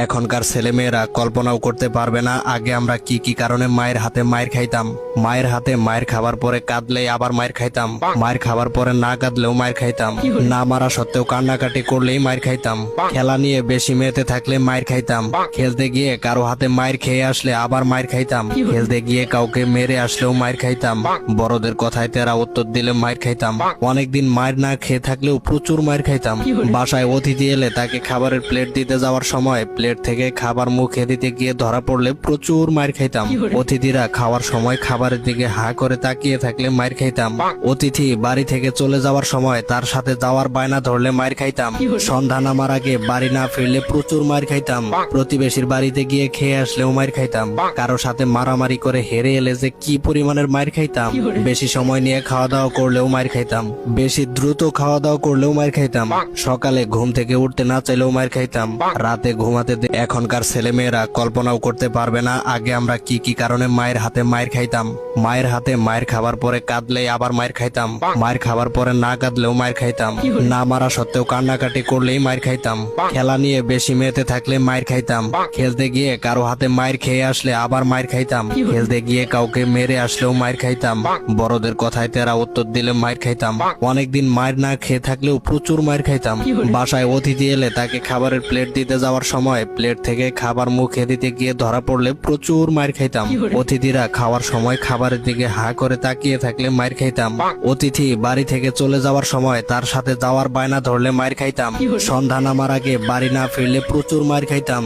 এখনকার ছেলেমেয়েরা কল্পনাও করতে পারবে না আগে আমরা কি কি কারণে মায়ের হাতে মায়ের খাইতাম। মায়ের হাতে মায়ের খাবার পরে কাঁদলে আবার মায়ের খাইতাম, মায়ের খাবার পরে না কাঁদলেও মায়ের খাইতাম, না মারা সত্ত্বেও কান্নাকাটি করলেই মায়ের খাইতাম, খেলা নিয়ে বেশি মেতে থাকলে মায়ের খাইতাম, খেলতে গিয়ে কারো হাতে মায়ের খেয়ে আসলে আবার মায়ের খাইতাম, খেলতে গিয়ে কাউকে মেরে আসলেও মায়ের খাইতাম, বড়দের কথায় তেরা উত্তর দিলে মায়ের খাইতাম, অনেকদিন মায়ের না খেয়ে থাকলেও প্রচুর মায়ের খাইতাম, বাসায় অতিথি এলে তাকে খাবারের প্লেট দিতে যাওয়ার সময় প্লেট থেকে খাবার মুখে দিতে গিয়ে ধরা পড়লে প্রচুর মায়ের খাইতাম, অতিথিরা খাওয়ার সময় খাবারের দিকে হা করে তাকিয়ে থাকলে মায়ের খাইতাম, অতিথি বাড়ি থেকে চলে যাওয়ার সময় তার সাথে যাওয়ার বায়না ধরলে মায়ের খাইতাম, সন্ধ্যা নামার আগে বাড়ি না ফিরলে প্রচুর মায়ের খাইতাম, প্রতিবেশীর বাড়িতে গিয়ে খেয়ে আসলেও মায়ের খাইতাম, কারো সাথে মারামারি করে হেরে এলে যে কি পরিমাণের মায়ের খাইতাম, বেশি সময় নিয়ে খাওয়া দাওয়া করলেও মায়ের খাইতাম, বেশি দ্রুত খাওয়া দাওয়া করলেও মায়ের খাইতাম, সকালে ঘুম থেকে উঠতে না চাইলেও মায়ের খাইতাম, রাতে ঘুমাতে এখনকার ছেলেমেয়েরা কল্পনাও করতে পারবে না আগে আমরা কি কি কারণে মায়ের হাতে মায়ের খাইতাম। মায়ের হাতে মায়ের খাবার পরে কাঁদলে আবার মায়ের খাইতাম, মায়ের খাবার পরে না কাঁদলেও মায়ের খাইতাম, না মারা সত্ত্বেও কান্নাকাটি করলেই মায়ের খাইতাম, খেলা নিয়ে বেশি মেতে থাকলে মায়ের খাইতাম, খেলতে গিয়ে কারো হাতে মায়ের খেয়ে আসলে আবার মায়ের খাইতাম, খেলতে গিয়ে কাউকে মেরে আসলেও মায়ের খাইতাম, বড়দের কথায় তেরা উত্তর দিলে মায়ের খাইতাম, অনেকদিন মায়ের না খেয়ে থাকলেও প্রচুর মায়ের খাইতাম, বাসায় অতিথি এলে তাকে খাবারের প্লেট দিতে যাওয়ার সময় প্লেট থেকে খাবার মুখে দিতে গিয়ে ধরা পড়লে প্রচুর মায়ের খাইতাম, অতিথিরা খাওয়ার সময় খাবারের দিকে হা করে তাকিয়ে থাকলে মায়ের খাইতাম, অতিথি বাড়ি থেকে চলে যাওয়ার সময় তার সাথে যাওয়ার বায়না ধরলে মায়ের খাইতাম, সন্ধ্যা নামার আগে বাড়ি না ফিরলে প্রচুর মায়ের খাইতাম।